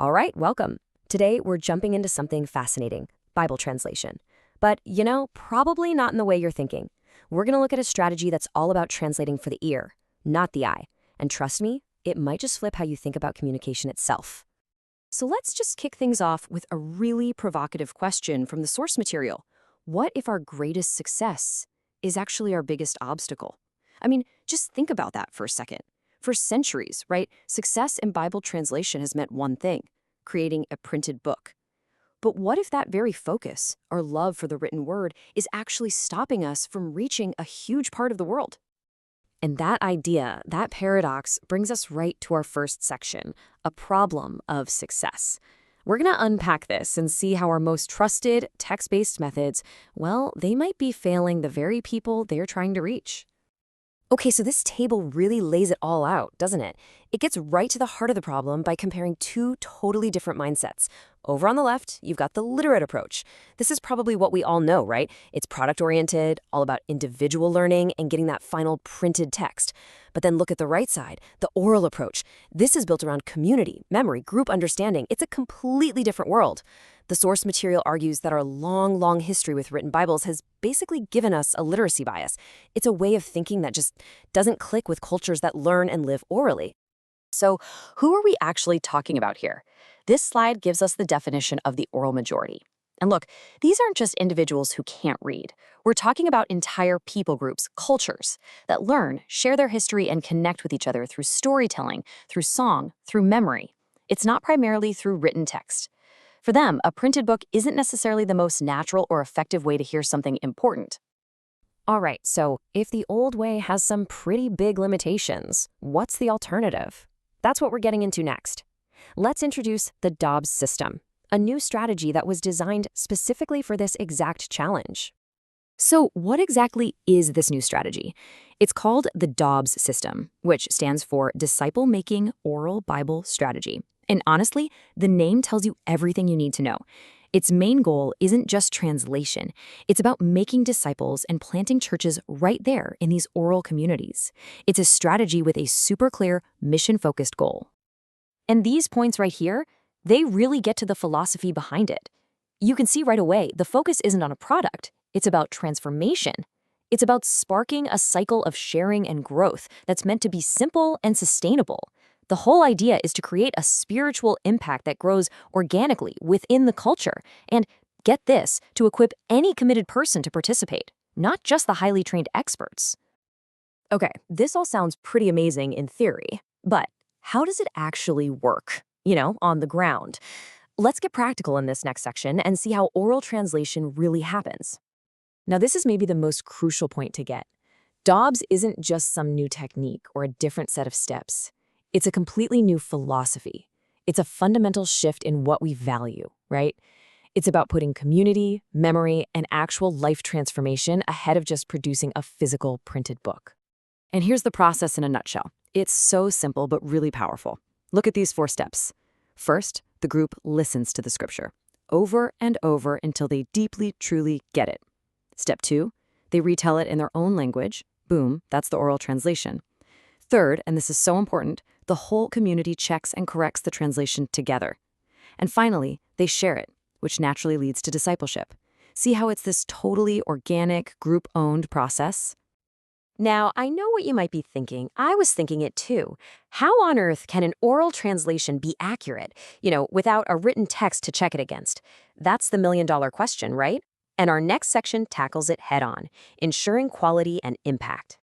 All right, welcome. Today, we're jumping into something fascinating, Bible translation. But, probably not in the way you're thinking. We're going to look at a strategy that's all about translating for the ear, not the eye. And trust me, it might just flip how you think about communication itself. So let's just kick things off with a really provocative question from the source material. What if our greatest success is actually our biggest obstacle? I mean, just think about that for a second. For centuries, right, success in Bible translation has meant one thing, creating a printed book. But what if that very focus, our love for the written word, is actually stopping us from reaching a huge part of the world? And that idea, that paradox, brings us right to our first section, a problem of success. We're going to unpack this and see how our most trusted text-based methods, well, they might be failing the very people they're trying to reach. Okay, so this table really lays it all out, doesn't it? It gets right to the heart of the problem by comparing two totally different mindsets. Over on the left, you've got the literate approach. This is probably what we all know, right? It's product-oriented, all about individual learning and getting that final printed text. But then look at the right side, the oral approach. This is built around community, memory, group understanding. It's a completely different world. The source material argues that our long history with written Bibles has basically given us a literacy bias. It's a way of thinking that just doesn't click with cultures that learn and live orally. So, who are we actually talking about here? This slide gives us the definition of the oral majority. And look, these aren't just individuals who can't read. We're talking about entire people groups, cultures, that learn, share their history, and connect with each other through storytelling, through song, through memory. It's not primarily through written text. For them, a printed book isn't necessarily the most natural or effective way to hear something important. All right, so if the old way has some pretty big limitations, what's the alternative? That's what we're getting into next. Let's introduce the DOBS system, a new strategy that was designed specifically for this exact challenge. So what exactly is this new strategy? It's called the DOBS system, which stands for Disciple Making Oral Bible Strategy. And honestly, the name tells you everything you need to know. Its main goal isn't just translation. It's about making disciples and planting churches right there in these oral communities. It's a strategy with a super clear, mission-focused goal. And these points right here, they really get to the philosophy behind it. You can see right away, the focus isn't on a product. It's about transformation. It's about sparking a cycle of sharing and growth that's meant to be simple and sustainable. The whole idea is to create a spiritual impact that grows organically within the culture and, get this, to equip any committed person to participate, not just the highly trained experts. Okay, this all sounds pretty amazing in theory, but how does it actually work, on the ground? Let's get practical in this next section and see how oral translation really happens. Now, this is maybe the most crucial point to get. DOBS isn't just some new technique or a different set of steps. It's a completely new philosophy. It's a fundamental shift in what we value, right? It's about putting community, memory, and actual life transformation ahead of just producing a physical printed book. And here's the process in a nutshell. It's so simple but really powerful. Look at these 4 steps. First, the group listens to the scripture over and over until they deeply, truly get it. Step 2, they retell it in their own language. Boom, that's the oral translation. Third, and this is so important, the whole community checks and corrects the translation together. And finally, they share it, which naturally leads to discipleship. See how it's this totally organic, group-owned process? Now, I know what you might be thinking. I was thinking it too. How on earth can an oral translation be accurate, without a written text to check it against? That's the million-dollar question, right? And our next section tackles it head-on, ensuring quality and impact.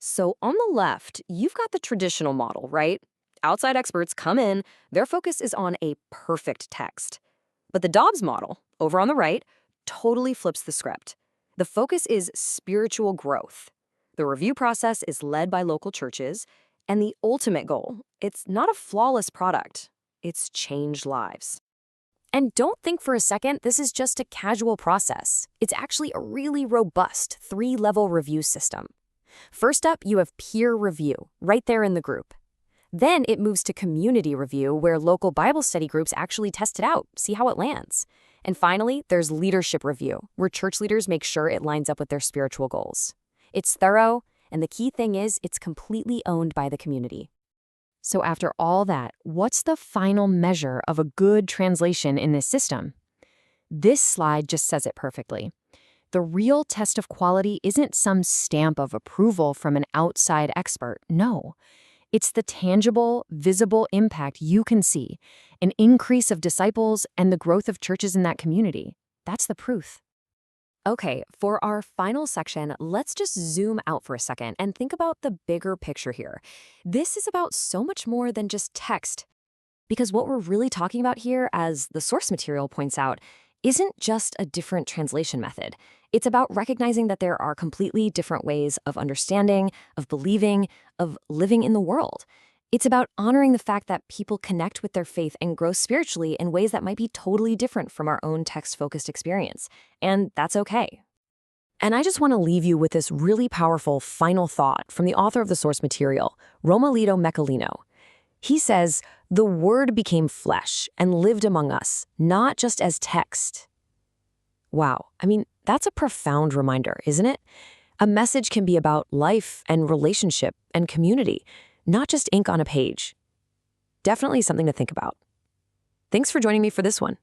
So on the left, you've got the traditional model, right? Outside experts come in, their focus is on a perfect text. But the DOBS model, over on the right, totally flips the script. The focus is spiritual growth. The review process is led by local churches, and the ultimate goal, it's not a flawless product, it's changed lives. And don't think for a second this is just a casual process. It's actually a really robust 3-level review system. First up, you have peer review, right there in the group. Then it moves to community review, where local Bible study groups actually test it out, see how it lands. And finally, there's leadership review, where church leaders make sure it lines up with their spiritual goals. It's thorough, and the key thing is it's completely owned by the community. So after all that, what's the final measure of a good translation in this system? This slide just says it perfectly. The real test of quality isn't some stamp of approval from an outside expert. No. It's the tangible, visible impact you can see, an increase of disciples and the growth of churches in that community. That's the proof. Okay, for our final section, let's just zoom out for a second and think about the bigger picture here. This is about so much more than just text. Because what we're really talking about here, as the source material points out, isn't just a different translation method. It's about recognizing that there are completely different ways of understanding, of believing, of living in the world. It's about honoring the fact that people connect with their faith and grow spiritually in ways that might be totally different from our own text-focused experience. And that's okay. And I just want to leave you with this really powerful final thought from the author of the source material, Romildo Meccolino. He says, "The Word became flesh and lived among us, not just as text." Wow, I mean, that's a profound reminder, isn't it? A message can be about life and relationship and community, not just ink on a page. Definitely something to think about. Thanks for joining me for this one.